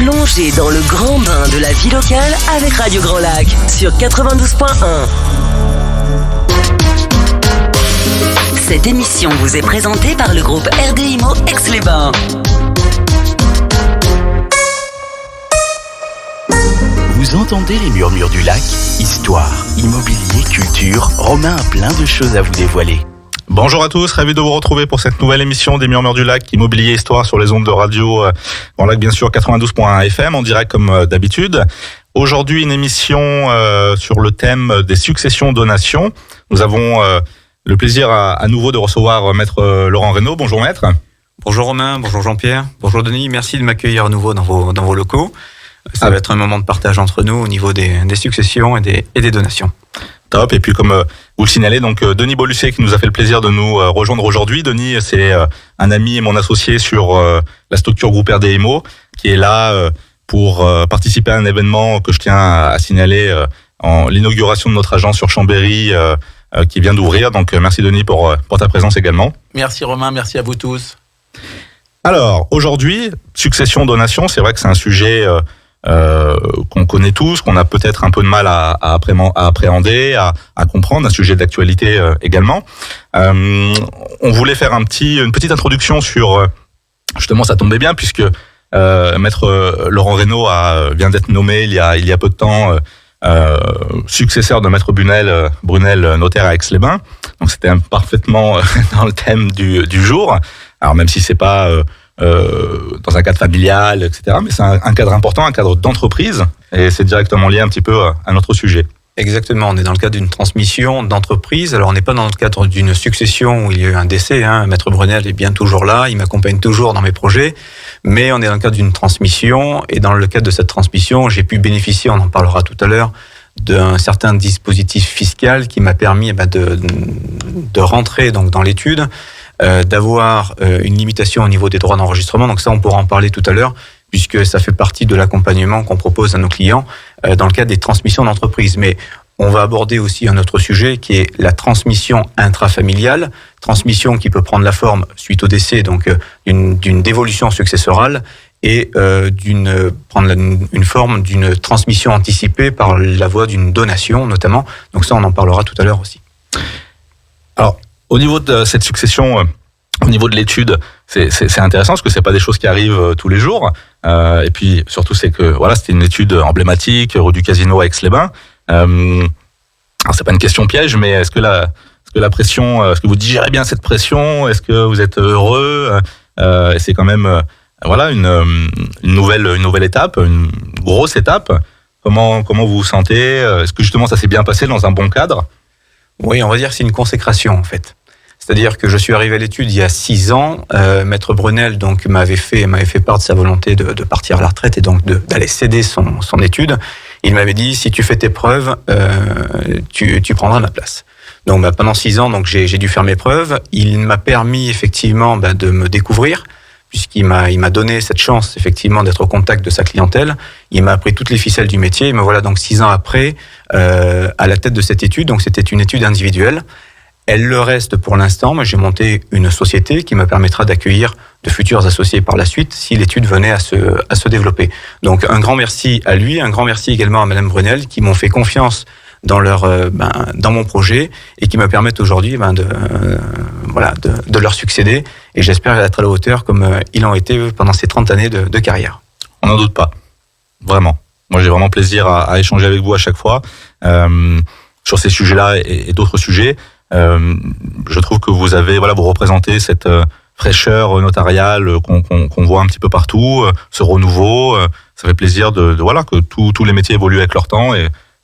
Plongez dans le grand bain de la vie locale avec Radio Grand Lac sur 92.1. Cette émission vous est présentée par le groupe RDIMO Aix-les-Bains. Vous entendez les murmures du lac? Histoire, immobilier, culture, Romain a plein de choses à vous dévoiler. Bonjour à tous, ravi de vous retrouver pour cette nouvelle émission des Murmures du Lac, Immobilier Histoire sur les ondes de radio Grand Lac, bien sûr 92.1 FM, en direct comme d'habitude. Aujourd'hui, une émission sur le thème des successions-donations. Nous avons le plaisir à nouveau de recevoir Maître Laurent Reynaud. Bonjour Maître. Bonjour Romain, bonjour Jean-Pierre, bonjour Denis, merci de m'accueillir à nouveau dans vos locaux. Ça va être un moment de partage entre nous au niveau des successions et des donations. Top. Et puis comme vous le signalez, donc Denis Bollucet qui nous a fait le plaisir de nous rejoindre aujourd'hui. Denis, c'est un ami et mon associé sur la structure groupe RDIMO qui est là pour participer à un événement que je tiens à signaler en l'inauguration de notre agence sur Chambéry qui vient d'ouvrir. Donc merci Denis pour ta présence également. Merci Romain, merci à vous tous. Alors aujourd'hui, succession-donation, c'est vrai que c'est un sujet qu'on connaît tous, qu'on a peut-être un peu de mal à appréhender, à comprendre, un sujet d'actualité également. On voulait faire une petite introduction sur, justement ça tombait bien puisque Maître Laurent Reynaud vient d'être nommé il y a peu de temps successeur de Maître Brunel, notaire à Aix-les-Bains. Donc c'était parfaitement dans le thème du jour. Alors même si c'est pas dans un cadre familial, etc. Mais c'est un cadre important, un cadre d'entreprise, et c'est directement lié un petit peu à notre sujet. Exactement, on est dans le cadre d'une transmission d'entreprise. Alors on n'est pas dans le cadre d'une succession où il y a eu un décès. Maître Brunel est bien toujours là, il m'accompagne toujours dans mes projets, mais on est dans le cadre d'une transmission, et dans le cadre de cette transmission, j'ai pu bénéficier, on en parlera tout à l'heure, d'un certain dispositif fiscal qui m'a permis de rentrer donc dans l'étude, d'avoir une limitation au niveau des droits d'enregistrement. Donc ça, on pourra en parler tout à l'heure, puisque ça fait partie de l'accompagnement qu'on propose à nos clients dans le cadre des transmissions d'entreprise. Mais on va aborder aussi un autre sujet qui est la transmission intrafamiliale, transmission qui peut prendre la forme, suite au décès, donc d'une dévolution successorale, et prendre une forme d'une transmission anticipée par la voie d'une donation, notamment. Donc ça, on en parlera tout à l'heure aussi. Alors, au niveau de cette succession, au niveau de l'étude, c'est intéressant parce que c'est pas des choses qui arrivent tous les jours. Et puis surtout, c'est que voilà, c'était une étude emblématique, rue du Casino à Aix-les-Bains. Alors c'est pas une question piège, mais est-ce que la pression, est-ce que vous digérez bien cette pression? Est-ce que vous êtes heureux? Et c'est quand même voilà une nouvelle étape, une grosse étape. Comment vous vous sentez? Est-ce que justement ça s'est bien passé dans un bon cadre? Oui, on va dire que c'est une consécration en fait. C'est-à-dire que je suis arrivé à l'étude il y a 6 ans. Maître Brunel donc m'avait fait part de sa volonté de partir à la retraite et donc d'aller céder son étude. Il m'avait dit si tu fais tes preuves, tu prendras ma place. Donc pendant 6 ans, donc j'ai dû faire mes preuves. Il m'a permis effectivement de me découvrir, puisqu'il m'a donné cette chance effectivement d'être au contact de sa clientèle. Il m'a appris toutes les ficelles du métier. Et me voilà donc 6 ans après à la tête de cette étude. Donc c'était une étude individuelle. Elle le reste pour l'instant. Moi, j'ai monté une société qui me permettra d'accueillir de futurs associés par la suite si l'étude venait à se développer. Donc un grand merci à lui, un grand merci également à Madame Brunel qui m'ont fait confiance dans mon projet et qui me permettent aujourd'hui de leur succéder, et j'espère être à la hauteur comme ils l'ont été pendant ces 30 années de carrière. On n'en doute pas, vraiment. Moi j'ai vraiment plaisir à échanger avec vous à chaque fois sur ces sujets-là et d'autres sujets. Je trouve que vous représentez cette fraîcheur notariale qu'on voit un petit peu partout, ce renouveau. Ça fait plaisir que tous les métiers évoluent avec leur temps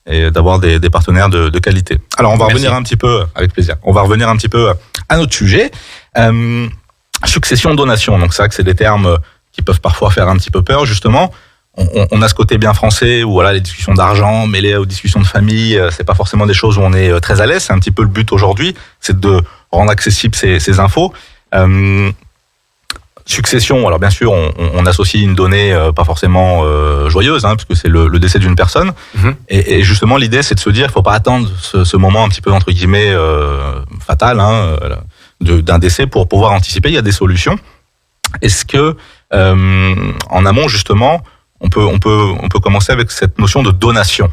et d'avoir des partenaires de qualité. Alors on va revenir un petit peu, avec plaisir, à notre sujet. Succession-donation, donc c'est vrai que c'est des termes qui peuvent parfois faire un petit peu peur, justement. On a ce côté bien français où voilà, les discussions d'argent mêlées aux discussions de famille, c'est pas forcément des choses où on est très à l'aise. C'est un petit peu le but aujourd'hui, c'est de rendre accessibles ces infos. Succession, alors bien sûr, on associe une donnée pas forcément joyeuse, parce que c'est le décès d'une personne. Mm-hmm. Et justement, l'idée, c'est de se dire qu'il faut pas attendre ce moment un petit peu entre guillemets fatal d'un décès pour pouvoir anticiper. Il y a des solutions. Est-ce que en amont, justement, on peut commencer avec cette notion de donation.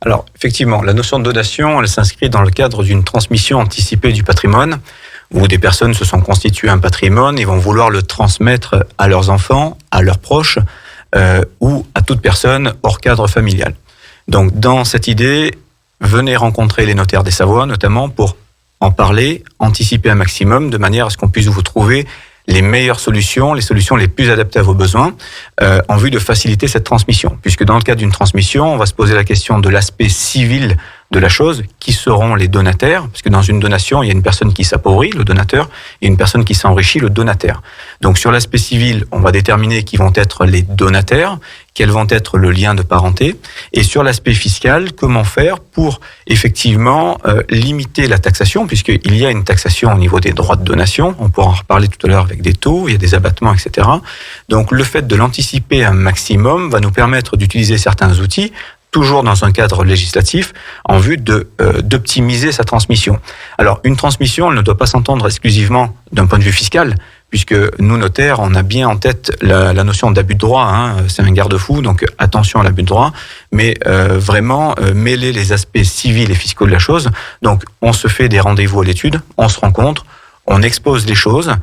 Alors, effectivement, la notion de donation, elle s'inscrit dans le cadre d'une transmission anticipée du patrimoine, où des personnes se sont constituées un patrimoine et vont vouloir le transmettre à leurs enfants, à leurs proches, ou à toute personne hors cadre familial. Donc, dans cette idée, venez rencontrer les notaires des Savoies, notamment pour en parler, anticiper un maximum, de manière à ce qu'on puisse vous trouver les meilleures solutions, les solutions les plus adaptées à vos besoins, en vue de faciliter cette transmission. Puisque dans le cadre d'une transmission, on va se poser la question de l'aspect civil de la chose, qui seront les donataires, parce que dans une donation, il y a une personne qui s'appauvrit, le donateur, et une personne qui s'enrichit, le donataire. Donc sur l'aspect civil, on va déterminer qui vont être les donataires, quels vont être le lien de parenté, et sur l'aspect fiscal, comment faire pour effectivement limiter la taxation, puisqu'il y a une taxation au niveau des droits de donation, on pourra en reparler tout à l'heure avec des taux, il y a des abattements, etc. Donc le fait de l'anticiper un maximum va nous permettre d'utiliser certains outils, toujours dans un cadre législatif, en vue d'optimiser sa transmission. Alors, une transmission, elle ne doit pas s'entendre exclusivement d'un point de vue fiscal, puisque nous, notaires, on a bien en tête la notion d'abus de droit, hein, c'est un garde-fou, donc attention à l'abus de droit, mais vraiment mêler les aspects civils et fiscaux de la chose. Donc, on se fait des rendez-vous à l'étude, on se rencontre, on expose les choses.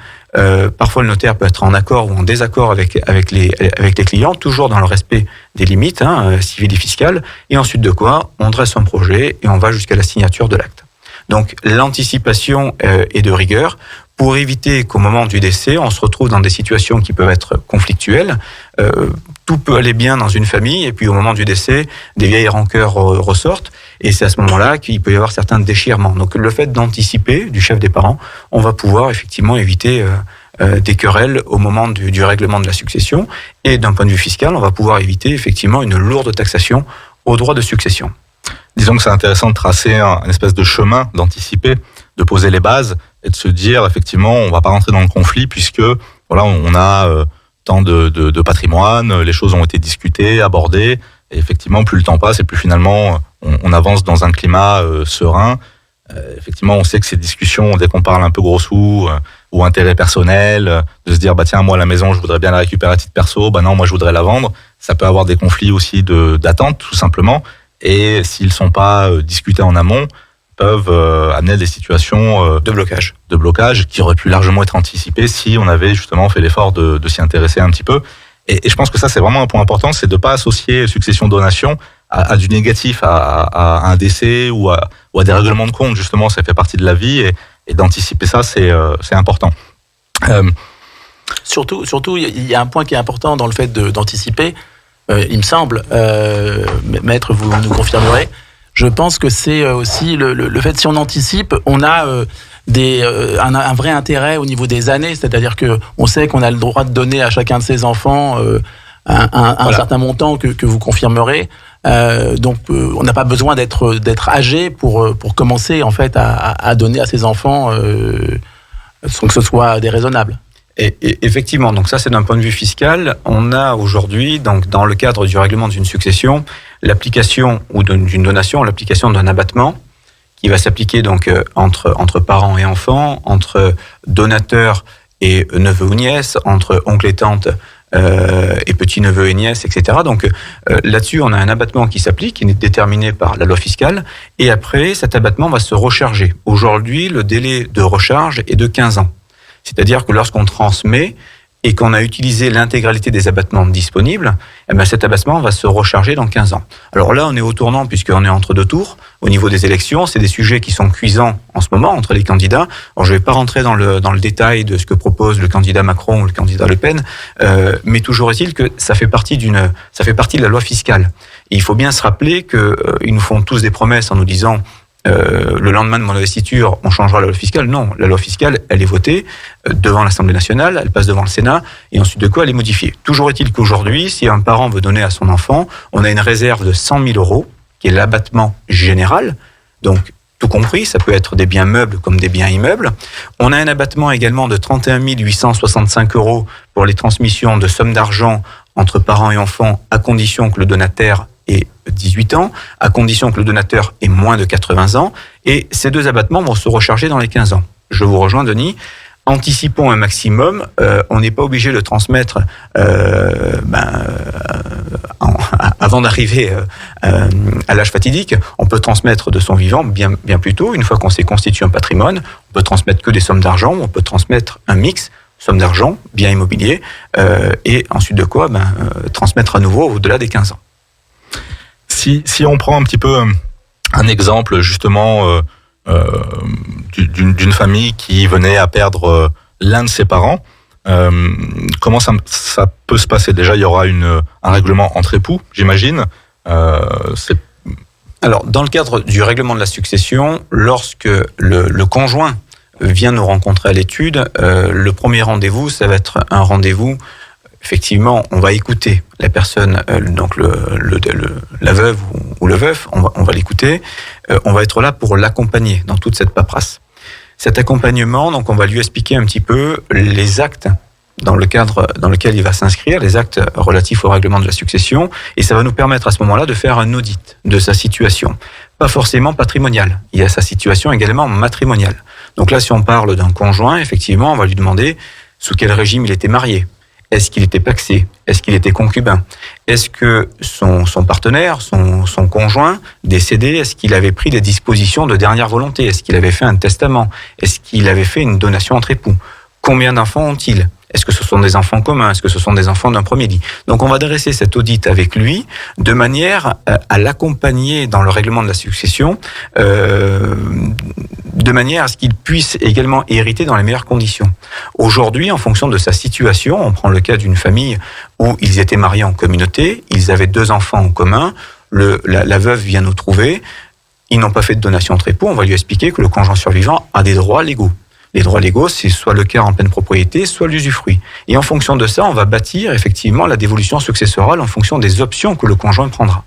Parfois, le notaire peut être en accord ou en désaccord avec les clients, toujours dans le respect des limites civiles et fiscales. Et ensuite de quoi, on dresse un projet et on va jusqu'à la signature de l'acte. Donc, l'anticipation est de rigueur pour éviter qu'au moment du décès, on se retrouve dans des situations qui peuvent être conflictuelles. Tout peut aller bien dans une famille et puis au moment du décès, des vieilles rancœurs ressortent et c'est à ce moment-là qu'il peut y avoir certains déchirements. Donc le fait d'anticiper du chef des parents, on va pouvoir effectivement éviter des querelles au moment du règlement de la succession et d'un point de vue fiscal, on va pouvoir éviter effectivement une lourde taxation au droit de succession. Disons que c'est intéressant de tracer un espèce de chemin, d'anticiper, de poser les bases et de se dire effectivement on va pas rentrer dans le conflit puisque voilà on a tant de patrimoine, les choses ont été discutées, abordées, et effectivement, plus le temps passe et plus finalement on avance dans un climat serein. Effectivement, on sait que ces discussions, dès qu'on parle un peu gros sous ou intérêt personnel, de se dire bah tiens moi la maison je voudrais bien la récupérer à titre perso, bah non moi je voudrais la vendre, ça peut avoir des conflits aussi d'attente tout simplement. Et s'ils sont pas discutés en amont, peuvent amener à des situations de blocage qui auraient pu largement être anticipées si on avait justement fait l'effort de s'y intéresser un petit peu. Et je pense que ça, c'est vraiment un point important, c'est de pas associer succession-donation à du négatif, à un décès ou à des règlements de compte. Justement, ça fait partie de la vie et d'anticiper ça, c'est important. Surtout, il y a un point qui est important dans le fait d'anticiper. Il me semble, maître, vous nous confirmerez. Je pense que c'est aussi le fait, si on anticipe, on a un vrai intérêt au niveau des années, c'est-à-dire que on sait qu'on a le droit de donner à chacun de ses enfants un certain montant que vous confirmerez. Donc on n'a pas besoin d'être âgé pour commencer en fait à donner à ses enfants sans que ce soit déraisonnable. Et effectivement, donc ça c'est d'un point de vue fiscal. On a aujourd'hui, donc dans le cadre du règlement d'une succession, l'application ou d'une donation, l'application d'un abattement qui va s'appliquer donc entre parents et enfants, entre donateurs et neveux ou nièces, entre oncles et tantes et petits-neveux et nièces, etc. Donc là-dessus, on a un abattement qui s'applique, qui est déterminé par la loi fiscale, et après, cet abattement va se recharger. Aujourd'hui, le délai de recharge est de 15 ans. C'est-à-dire que lorsqu'on transmet et qu'on a utilisé l'intégralité des abattements disponibles, eh bien cet abattement va se recharger dans 15 ans. Alors là, on est au tournant puisqu'on est entre deux tours. Au niveau des élections, c'est des sujets qui sont cuisants en ce moment entre les candidats. Alors je ne vais pas rentrer dans le détail de ce que propose le candidat Macron ou le candidat Le Pen, mais toujours est-il que ça fait partie de la loi fiscale. Et il faut bien se rappeler qu'ils nous font tous des promesses en nous disant le lendemain de mon investiture, on changera la loi fiscale. Non, la loi fiscale, elle est votée devant l'Assemblée nationale, elle passe devant le Sénat, et ensuite de quoi elle est modifiée. Toujours est-il qu'aujourd'hui, si un parent veut donner à son enfant, on a une réserve de 100 000 €, qui est l'abattement général, donc tout compris, ça peut être des biens meubles comme des biens immeubles. On a un abattement également de 31 865 € pour les transmissions de sommes d'argent entre parents et enfants, à condition que le donataire ait 18 ans, à condition que le donateur ait moins de 80 ans, et ces deux abattements vont se recharger dans les 15 ans. Je vous rejoins, Denis. Anticipons un maximum, on n'est pas obligé de transmettre avant d'arriver à l'âge fatidique, on peut transmettre de son vivant bien plus tôt. Une fois qu'on s'est constitué un patrimoine, on peut transmettre que des sommes d'argent, on peut transmettre un mix, somme d'argent, bien immobilier, et ensuite de quoi transmettre à nouveau au-delà des 15 ans. Si on prend un petit peu un exemple justement d'une famille qui venait à perdre l'un de ses parents, comment ça peut se passer? Déjà, il y aura un règlement entre époux, j'imagine. Alors, dans le cadre du règlement de la succession, lorsque le conjoint vient nous rencontrer à l'étude, le premier rendez-vous, ça va être un rendez-vous. Effectivement, on va écouter la personne, donc la veuve ou le veuf, on va l'écouter. On va être là pour l'accompagner dans toute cette paperasse. Cet accompagnement, donc, on va lui expliquer un petit peu les actes dans le cadre dans lequel il va s'inscrire, les actes relatifs au règlement de la succession, et ça va nous permettre à ce moment-là de faire un audit de sa situation. Pas forcément patrimoniale, il y a sa situation également matrimoniale. Donc là, si on parle d'un conjoint, effectivement, on va lui demander sous quel régime il était marié. Est-ce qu'il était pacsé? Est-ce qu'il était concubin? Est-ce que son partenaire, son conjoint décédé, est-ce qu'il avait pris des dispositions de dernière volonté? Est-ce qu'il avait fait un testament? Est-ce qu'il avait fait une donation entre époux? Combien d'enfants ont-ils? Est-ce que ce sont des enfants communs? Est-ce que ce sont des enfants d'un premier lit? Donc on va dresser cet audit avec lui de manière à l'accompagner dans le règlement de la succession, de manière à ce qu'il puisse également hériter dans les meilleures conditions. Aujourd'hui, en fonction de sa situation, on prend le cas d'une famille où ils étaient mariés en communauté, ils avaient 2 enfants en commun, la veuve vient nous trouver, ils n'ont pas fait de donation entre époux, on va lui expliquer que le conjoint survivant a des droits légaux. Les droits légaux, c'est soit le quart en pleine propriété, soit l'usufruit. Et en fonction de ça, on va bâtir effectivement la dévolution successorale en fonction des options que le conjoint prendra.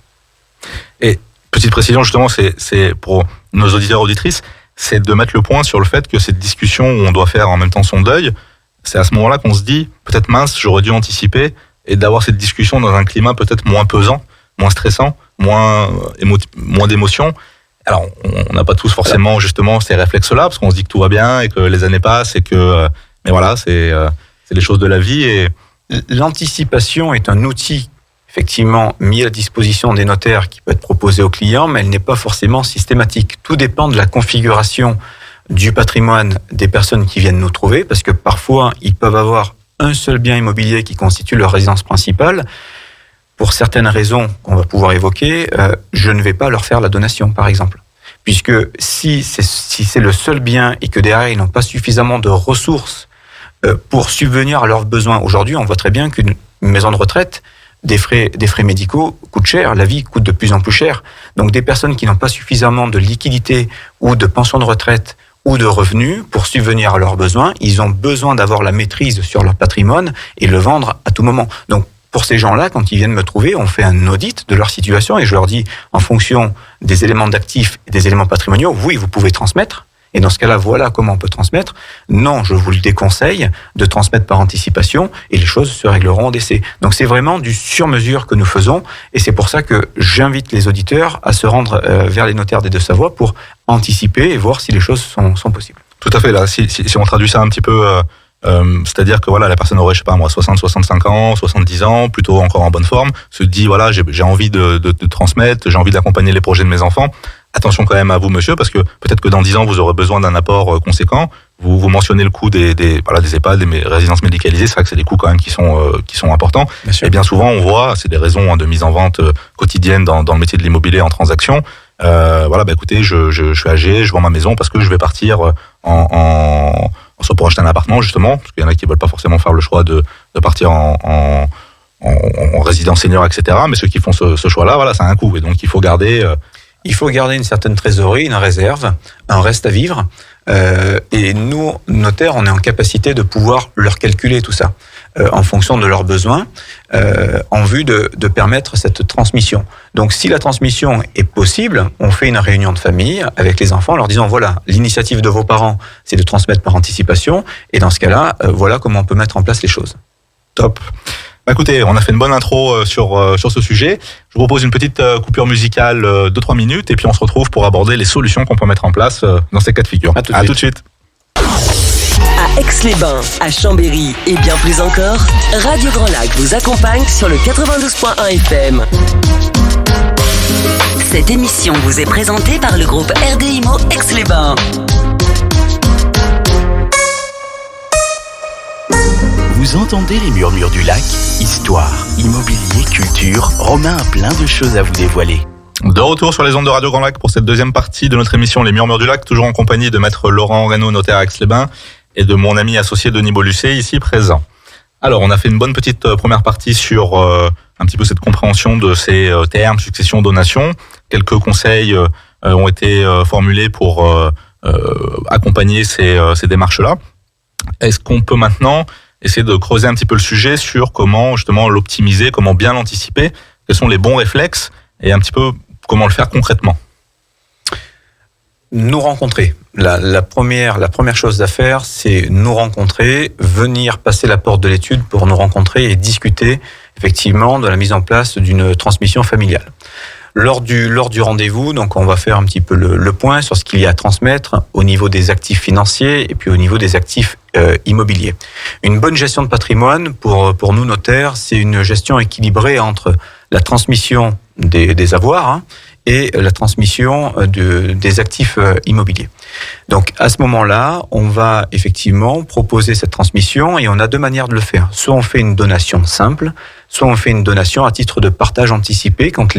Et petite précision, justement, c'est pour nos auditeurs et auditrices, c'est de mettre le point sur le fait que cette discussion où on doit faire en même temps son deuil, c'est à ce moment-là qu'on se dit, peut-être mince, j'aurais dû anticiper, et d'avoir cette discussion dans un climat peut-être moins pesant, moins stressant, moins d'émotions. Alors, on n'a pas tous forcément justement ces réflexes-là, parce qu'on se dit que tout va bien et que les années passent et que, mais voilà, c'est les choses de la vie. Et l'anticipation est un outil effectivement mis à la disposition des notaires qui peut être proposé aux clients, mais elle n'est pas forcément systématique. Tout dépend de la configuration du patrimoine des personnes qui viennent nous trouver, parce que parfois ils peuvent avoir un seul bien immobilier qui constitue leur résidence principale. Pour certaines raisons qu'on va pouvoir évoquer, je ne vais pas leur faire la donation, par exemple. Puisque si c'est le seul bien et que derrière, ils n'ont pas suffisamment de ressources pour subvenir à leurs besoins. Aujourd'hui, on voit très bien qu'une maison de retraite, des frais médicaux coûtent cher, la vie coûte de plus en plus cher. Donc des personnes qui n'ont pas suffisamment de liquidité ou de pension de retraite ou de revenus pour subvenir à leurs besoins, ils ont besoin d'avoir la maîtrise sur leur patrimoine et le vendre à tout moment. Donc pour ces gens-là, quand ils viennent me trouver, on fait un audit de leur situation et je leur dis, en fonction des éléments d'actifs et des éléments patrimoniaux, oui, vous pouvez transmettre. Et dans ce cas-là, voilà comment on peut transmettre. Non, je vous le déconseille de transmettre par anticipation et les choses se régleront au décès. Donc c'est vraiment du sur-mesure que nous faisons et c'est pour ça que j'invite les auditeurs à se rendre vers les notaires des Deux-Savoie pour anticiper et voir si les choses sont possibles. Tout à fait, là, si on traduit ça un petit peu... c'est-à-dire que voilà, la personne aurait, je sais pas moi, 60, 65 ans, 70 ans, plutôt encore en bonne forme, se dit voilà, j'ai envie de transmettre, j'ai envie d'accompagner les projets de mes enfants. Attention quand même à vous, monsieur, parce que peut-être que dans 10 ans, vous aurez besoin d'un apport conséquent. Vous mentionnez le coût des EHPAD, des résidences médicalisées. C'est vrai que c'est des coûts quand même qui sont importants. Et bien souvent, on voit, c'est des raisons de mise en vente quotidienne dans le métier de l'immobilier en transaction. Écoutez, je suis âgé, je vends ma maison parce que je vais partir soit pour acheter un appartement justement, parce qu'il y en a qui veulent pas forcément faire le choix de partir en résidence senior, etc. Mais ceux qui font ce choix-là, voilà, ça a un coût et donc il faut garder. Il faut garder une certaine trésorerie, une réserve, un reste à vivre. Et nous, notaires, on est en capacité de pouvoir leur calculer tout ça en fonction de leurs besoins, en vue de permettre cette transmission. Donc, si la transmission est possible, on fait une réunion de famille avec les enfants en leur disant, voilà, l'initiative de vos parents, c'est de transmettre par anticipation. Et dans ce cas-là, voilà comment on peut mettre en place les choses. Top. Écoutez, on a fait une bonne intro sur ce sujet. Je vous propose une petite coupure musicale de 3 minutes et puis on se retrouve pour aborder les solutions qu'on peut mettre en place dans ces cas de figure. À tout de suite. À Aix-les-Bains, à Chambéry et bien plus encore, Radio Grand Lac vous accompagne sur le 92.1 FM. Cette émission vous est présentée par le groupe RDIMO Aix-les-Bains. Vous entendez les murmures du lac? Histoire, immobilier, culture, Romain a plein de choses à vous dévoiler. De retour sur les ondes de Radio Grand Lac pour cette deuxième partie de notre émission Les Murmures du Lac, toujours en compagnie de maître Laurent Reynaud, notaire à Aix-les-Bains, et de mon ami associé Denis Bollucet, ici présent. Alors, on a fait une bonne petite première partie sur un petit peu cette compréhension de ces termes, succession, donation. Quelques conseils ont été formulés pour accompagner ces démarches-là. Est-ce qu'on peut maintenant essayer de creuser un petit peu le sujet sur comment justement l'optimiser, comment bien l'anticiper, quels sont les bons réflexes et un petit peu comment le faire concrètement? Nous rencontrer. La première chose à faire, c'est nous rencontrer, venir passer la porte de l'étude pour nous rencontrer et discuter effectivement de la mise en place d'une transmission familiale. Lors du rendez-vous, donc on va faire un petit peu le point sur ce qu'il y a à transmettre au niveau des actifs financiers et puis au niveau des actifs immobiliers. Une bonne gestion de patrimoine pour nous notaires, c'est une gestion équilibrée entre la transmission des avoirs et la transmission des actifs immobiliers. Donc à ce moment-là, on va effectivement proposer cette transmission et on a deux manières de le faire. Soit on fait une donation simple, soit on fait une donation à titre de partage anticipé quand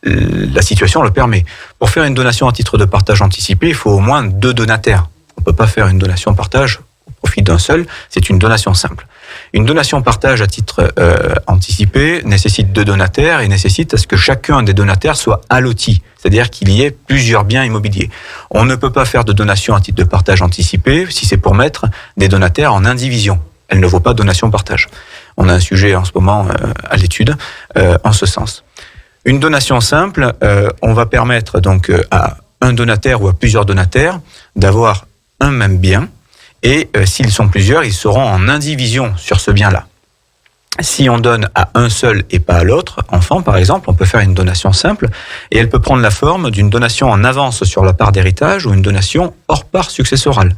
la situation le permet. Pour faire une donation à titre de partage anticipé, il faut au moins 2 donataires. On ne peut pas faire une donation partage au profit d'un seul, c'est une donation simple. Une donation partage à titre anticipé nécessite 2 donataires et nécessite à ce que chacun des donataires soit alloti, c'est-à-dire qu'il y ait plusieurs biens immobiliers. On ne peut pas faire de donation à titre de partage anticipé si c'est pour mettre des donataires en indivision. Elle ne vaut pas donation partage. On a un sujet en ce moment à l'étude en ce sens. Une donation simple, on va permettre donc à un donataire ou à plusieurs donataires d'avoir un même bien et s'ils sont plusieurs, ils seront en indivision sur ce bien-là. Si on donne à un seul et pas à l'autre enfant, par exemple, on peut faire une donation simple et elle peut prendre la forme d'une donation en avance sur la part d'héritage ou une donation hors part successorale.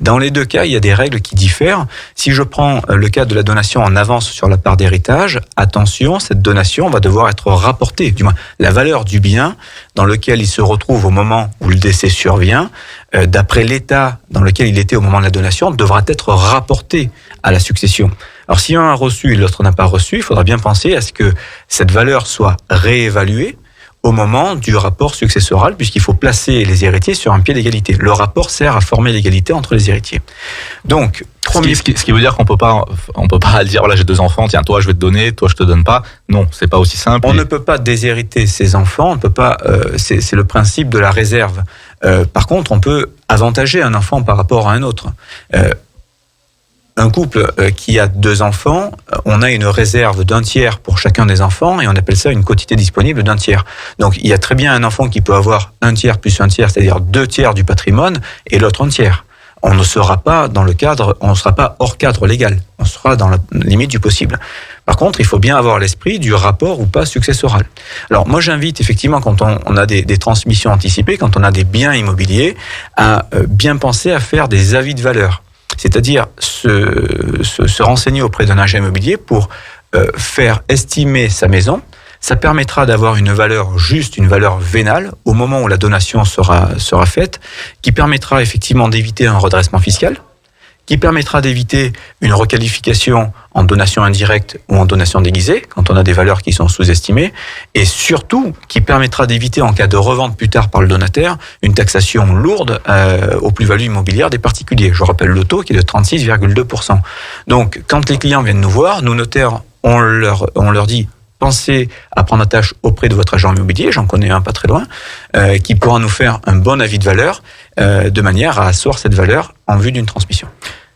Dans les deux cas, il y a des règles qui diffèrent. Si je prends le cas de la donation en avance sur la part d'héritage, attention, cette donation va devoir être rapportée, du moins la valeur du bien dans lequel il se retrouve au moment où le décès survient, d'après l'état dans lequel il était au moment de la donation, devra être rapportée à la succession. Alors, si un a reçu et l'autre n'a pas reçu, il faudra bien penser à ce que cette valeur soit réévaluée au moment du rapport successoral, puisqu'il faut placer les héritiers sur un pied d'égalité. Le rapport sert à former l'égalité entre les héritiers. Donc, ce qui veut dire qu'on peut pas dire voilà, j'ai 2 enfants, tiens, toi je vais te donner, toi je te donne pas. Non, c'est pas aussi simple. On ne peut pas déshériter ses enfants, on ne peut pas. C'est le principe de la réserve. Par contre, on peut avantager un enfant par rapport à un autre. Un couple qui a 2 enfants, on a une réserve d'1 tiers pour chacun des enfants et on appelle ça une quotité disponible d'1 tiers. Donc il y a très bien un enfant qui peut avoir 1 tiers plus 1 tiers, c'est-à-dire 2 tiers du patrimoine et l'autre 1 tiers. On ne sera pas dans le cadre, on ne sera pas hors cadre légal, on sera dans la limite du possible. Par contre, il faut bien avoir l'esprit du rapport ou pas successoral. Alors moi j'invite effectivement quand on a des transmissions anticipées, quand on a des biens immobiliers, à bien penser à faire des avis de valeur. C'est-à-dire se renseigner auprès d'un agent immobilier pour faire estimer sa maison. Ça permettra d'avoir une valeur juste, une valeur vénale au moment où la donation sera faite, qui permettra effectivement d'éviter un redressement fiscal, qui permettra d'éviter une requalification en donation indirecte ou en donation déguisée, quand on a des valeurs qui sont sous-estimées, et surtout qui permettra d'éviter, en cas de revente plus tard par le donataire, une taxation lourde aux plus-values immobilières des particuliers. Je rappelle le taux qui est de 36,2%. Donc, quand les clients viennent nous voir, nous notaires, on leur dit pensez à prendre attache auprès de votre agent immobilier, j'en connais un pas très loin, qui pourra nous faire un bon avis de valeur, de manière à asseoir cette valeur en vue d'une transmission.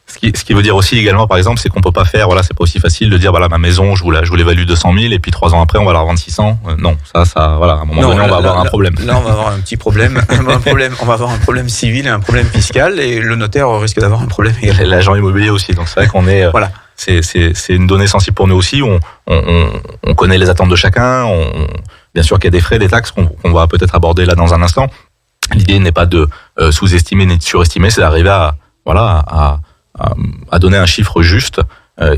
Ce qui veut dire aussi également, par exemple, c'est qu'on peut pas faire, voilà, c'est pas aussi facile de dire, voilà, ma maison, je vous l'évalue 200 000 et puis 3 ans après, on va la revendre 600. Non, ça, voilà, à un moment donné, on va avoir un problème. Là, on va avoir un petit problème. On va avoir un problème civil et un problème fiscal et le notaire risque d'avoir un problème également. L'agent immobilier aussi. Donc, c'est vrai qu'on est, voilà. C'est une donnée sensible pour nous aussi. On connaît les attentes de chacun. Bien sûr qu'il y a des frais, des taxes qu'on va peut-être aborder là dans un instant. L'idée n'est pas de sous-estimer ni de surestimer, c'est d'arriver à donner un chiffre juste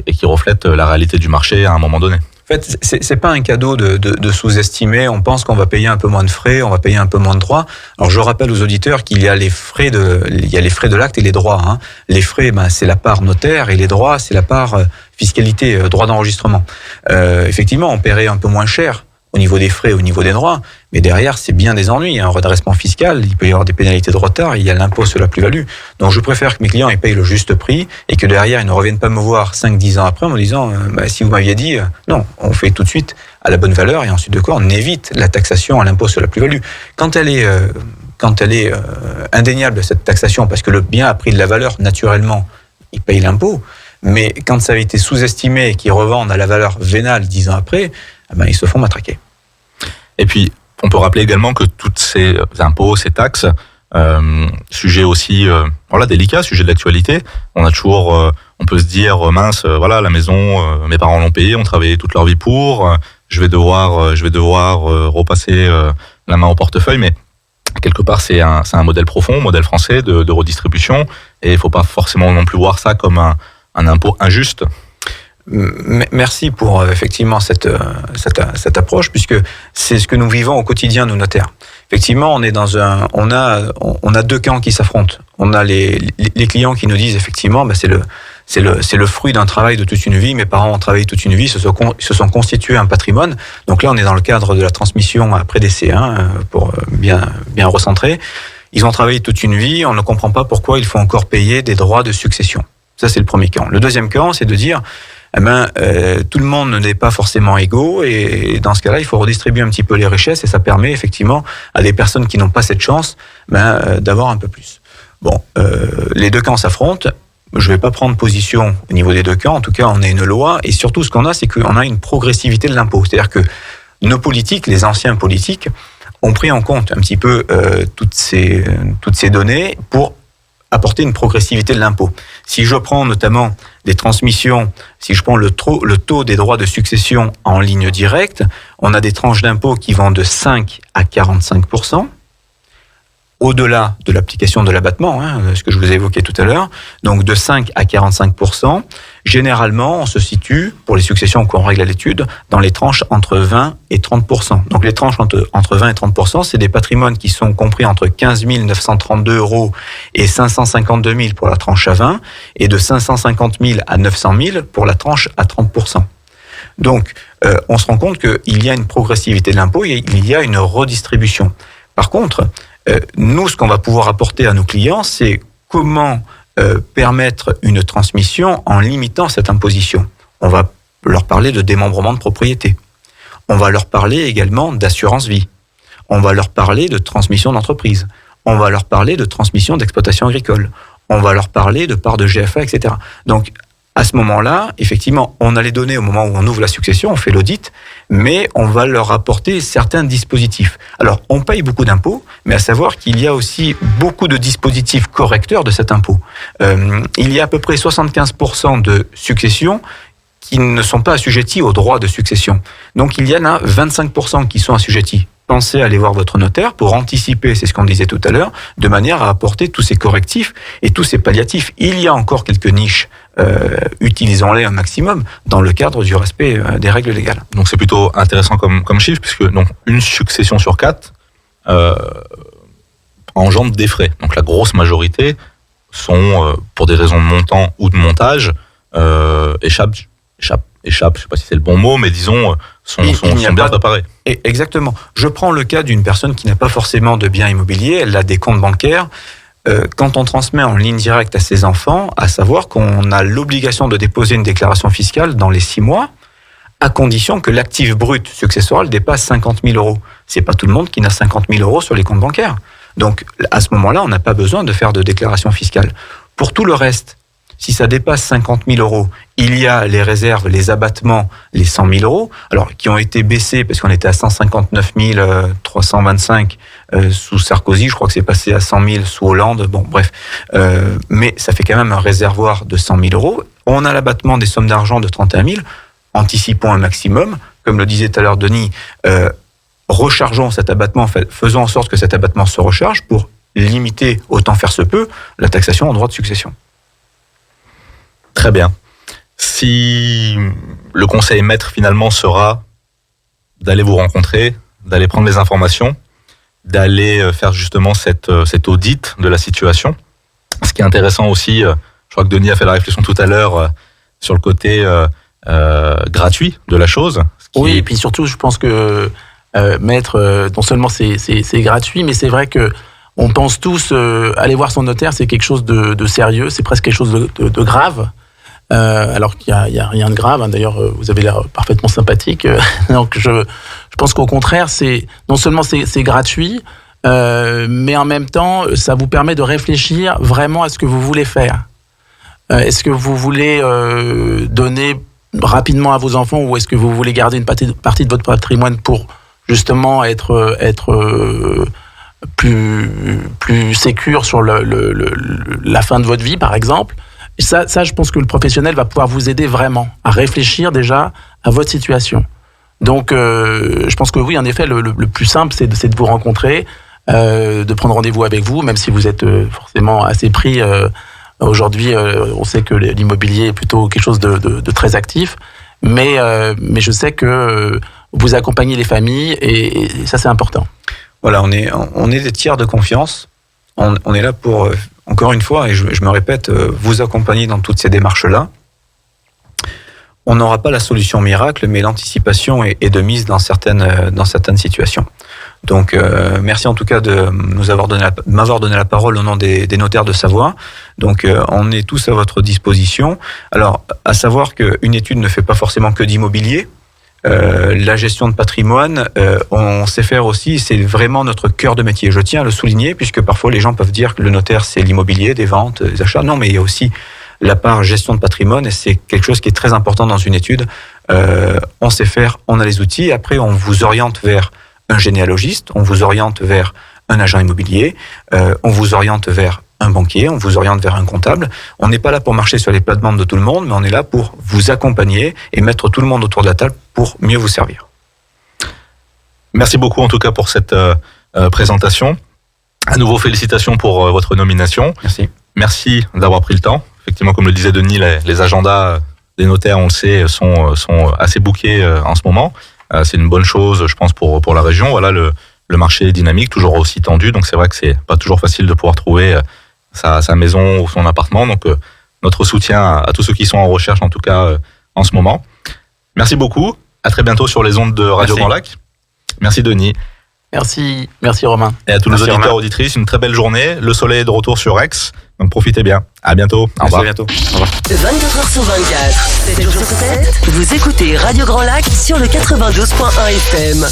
et qui reflète la réalité du marché à un moment donné. En fait, c'est pas un cadeau de sous-estimer. On pense qu'on va payer un peu moins de frais, on va payer un peu moins de droits. Alors, je rappelle aux auditeurs qu'il y a les frais de l'acte et les droits. Hein. Les frais, c'est la part notaire, et les droits, c'est la part fiscalité, droit d'enregistrement. Effectivement, on paierait un peu moins cher au niveau des frais, au niveau des droits, mais derrière, c'est bien des ennuis. Un redressement fiscal, il peut y avoir des pénalités de retard, il y a l'impôt sur la plus-value. Donc, je préfère que mes clients ils payent le juste prix et que derrière, ils ne reviennent pas me voir 5-10 ans après en me disant si vous m'aviez dit, non, on fait tout de suite à la bonne valeur et ensuite de quoi on évite la taxation à l'impôt sur la plus-value. Quand elle est indéniable, cette taxation, parce que le bien a pris de la valeur naturellement, il paye l'impôt, mais quand ça avait été sous-estimé et qu'ils revendent à la valeur vénale 10 ans après, ils se font matraquer. Et puis, on peut rappeler également que toutes ces impôts, ces taxes, sujet aussi délicat, sujet de l'actualité. On a toujours, on peut se dire mince, la maison, mes parents l'ont payé, ont travaillé toute leur vie pour, je vais devoir repasser la main au portefeuille, mais quelque part c'est un modèle profond, modèle français de redistribution, et il faut pas forcément non plus voir ça comme un impôt injuste. Merci pour effectivement cette approche, puisque c'est ce que nous vivons au quotidien, nous notaires. Effectivement, on a deux camps qui s'affrontent. On a les clients qui nous disent effectivement, c'est le fruit d'un travail de toute une vie. Mes parents ont travaillé toute une vie, se sont constitués un patrimoine. Donc là, on est dans le cadre de la transmission après décès, pour bien recentrer. Ils ont travaillé toute une vie. On ne comprend pas pourquoi il faut encore payer des droits de succession. Ça, c'est le premier camp. Le deuxième camp, c'est de dire tout le monde n'est pas forcément égaux, et dans ce cas-là, il faut redistribuer un petit peu les richesses, et ça permet effectivement à des personnes qui n'ont pas cette chance d'avoir un peu plus. Bon, les deux camps s'affrontent. Je ne vais pas prendre position au niveau des deux camps. En tout cas, on a une loi, et surtout ce qu'on a, c'est qu'on a une progressivité de l'impôt. C'est-à-dire que nos politiques, les anciens politiques, ont pris en compte un petit peu toutes ces données pour apporter une progressivité de l'impôt. Si je prends notamment des transmissions, si je prends le taux des droits de succession en ligne directe, on a des tranches d'impôt qui vont de 5 à 45%, au-delà de l'application de l'abattement, ce que je vous ai évoqué tout à l'heure, donc de 5 à 45%. Généralement, on se situe, pour les successions qu'on règle à l'étude, dans les tranches entre 20 et 30%. Donc les tranches entre 20 et 30%, c'est des patrimoines qui sont compris entre 15 932 € et 552 000 pour la tranche à 20, et de 550 000 à 900 000 pour la tranche à 30%. Donc, on se rend compte qu'il y a une progressivité de l'impôt et il y a une redistribution. Par contre, nous, ce qu'on va pouvoir apporter à nos clients, c'est comment permettre une transmission en limitant cette imposition. On va leur parler de démembrement de propriété. On va leur parler également d'assurance vie. On va leur parler de transmission d'entreprise. On va leur parler de transmission d'exploitation agricole. On va leur parler de part de GFA, etc. Donc, à ce moment-là, effectivement, on a les données au moment où on ouvre la succession, on fait l'audit, mais on va leur apporter certains dispositifs. Alors, on paye beaucoup d'impôts, mais à savoir qu'il y a aussi beaucoup de dispositifs correcteurs de cet impôt. Il y a à peu près 75% de successions qui ne sont pas assujettis aux droits de succession. Donc, il y en a 25% qui sont assujettis. Pensez à aller voir votre notaire pour anticiper, c'est ce qu'on disait tout à l'heure, de manière à apporter tous ces correctifs et tous ces palliatifs. Il y a encore quelques niches, utilisons-les un maximum dans le cadre du respect des règles légales. Donc c'est plutôt intéressant comme chiffre, puisque donc une succession sur 4 engendre des frais. Donc la grosse majorité sont, pour des raisons de montant ou de montage, échappent, je sais pas si c'est le bon mot, mais disons, sont bien préparés. Exactement. Je prends le cas d'une personne qui n'a pas forcément de biens immobiliers, elle a des comptes bancaires. Quand on transmet en ligne directe à ses enfants, à savoir qu'on a l'obligation de déposer une déclaration fiscale dans les 6 mois, à condition que l'actif brut successoral dépasse 50 000 €. C'est pas tout le monde qui n'a 50 000 € sur les comptes bancaires. Donc, à ce moment-là, on n'a pas besoin de faire de déclaration fiscale. Pour tout le reste, si ça dépasse 50 000 €, il y a les réserves, les abattements, les 100 000 €, alors qui ont été baissés parce qu'on était à 159 325 sous Sarkozy, je crois que c'est passé à 100 000 sous Hollande, bon bref, mais ça fait quand même un réservoir de 100 000 €. On a l'abattement des sommes d'argent de 31 000, anticipons un maximum, comme le disait tout à l'heure Denis, rechargeons cet abattement, faisons en sorte que cet abattement se recharge pour limiter, autant faire se peut, la taxation en droit de succession. Très bien. Si le conseil maître finalement sera d'aller vous rencontrer, d'aller prendre les informations, d'aller faire justement cet audit de la situation. Ce qui est intéressant aussi, je crois que Denis a fait la réflexion tout à l'heure sur le côté gratuit de la chose. Oui, et puis surtout, je pense que maître, non seulement c'est gratuit, mais c'est vrai que on pense tous aller voir son notaire, c'est quelque chose de sérieux, c'est presque quelque chose de grave. Alors qu'il y a rien de grave, hein. D'ailleurs vous avez l'air parfaitement sympathique, donc je pense qu'au contraire c'est non seulement c'est gratuit, mais en même temps ça vous permet de réfléchir vraiment à ce que vous voulez faire. Est-ce que vous voulez donner rapidement à vos enfants, ou est-ce que vous voulez garder une partie de votre patrimoine pour justement être plus sécure sur la fin de votre vie, par exemple. Et ça, je pense que le professionnel va pouvoir vous aider vraiment à réfléchir déjà à votre situation. Donc, je pense que oui, en effet, le plus simple, c'est de vous rencontrer, de prendre rendez-vous avec vous, même si vous êtes forcément assez pris. Aujourd'hui, on sait que l'immobilier est plutôt quelque chose de très actif, mais je sais que vous accompagnez les familles et ça, c'est important. Voilà, on est des tiers de confiance. On est là pour, encore une fois, et je me répète, vous accompagner dans toutes ces démarches-là. On n'aura pas la solution miracle, mais l'anticipation est de mise dans certaines situations. Donc, merci en tout cas de m'avoir donné la parole au nom des notaires de Savoie. Donc, on est tous à votre disposition. Alors, à savoir qu'une étude ne fait pas forcément que d'immobilier. La gestion de patrimoine, on sait faire aussi, c'est vraiment notre cœur de métier. Je tiens à le souligner, puisque parfois les gens peuvent dire que le notaire, c'est l'immobilier, des ventes, des achats. Non, mais il y a aussi la part gestion de patrimoine, et c'est quelque chose qui est très important dans une étude. On sait faire, on a les outils. Après, on vous oriente vers un généalogiste, on vous oriente vers un agent immobilier, on vous oriente vers un banquier, on vous oriente vers un comptable. On n'est pas là pour marcher sur les plates-bandes de tout le monde, mais on est là pour vous accompagner et mettre tout le monde autour de la table pour mieux vous servir. Merci beaucoup en tout cas pour cette présentation. À nouveau, félicitations pour votre nomination. Merci. Merci d'avoir pris le temps. Effectivement, comme le disait Denis, les agendas des notaires, on le sait, sont assez bouqués en ce moment. C'est une bonne chose, je pense, pour la région. Voilà, le marché est dynamique, toujours aussi tendu, donc c'est vrai que c'est pas toujours facile de pouvoir trouver sa maison ou son appartement. Donc notre soutien à tous ceux qui sont en recherche, en tout cas en ce moment. Merci beaucoup. À très bientôt sur les ondes de Radio Grand Lac. Merci Denis. Merci Romain. Et à tous nos auditeurs, Romain. auditrices, une très belle journée. Le soleil est de retour sur Aix, donc profitez bien. À bientôt. Au revoir. À bientôt. Au revoir. 24h sur 24, 7 jours sur 7, vous écoutez Radio Grand Lac sur le 92.1 FM.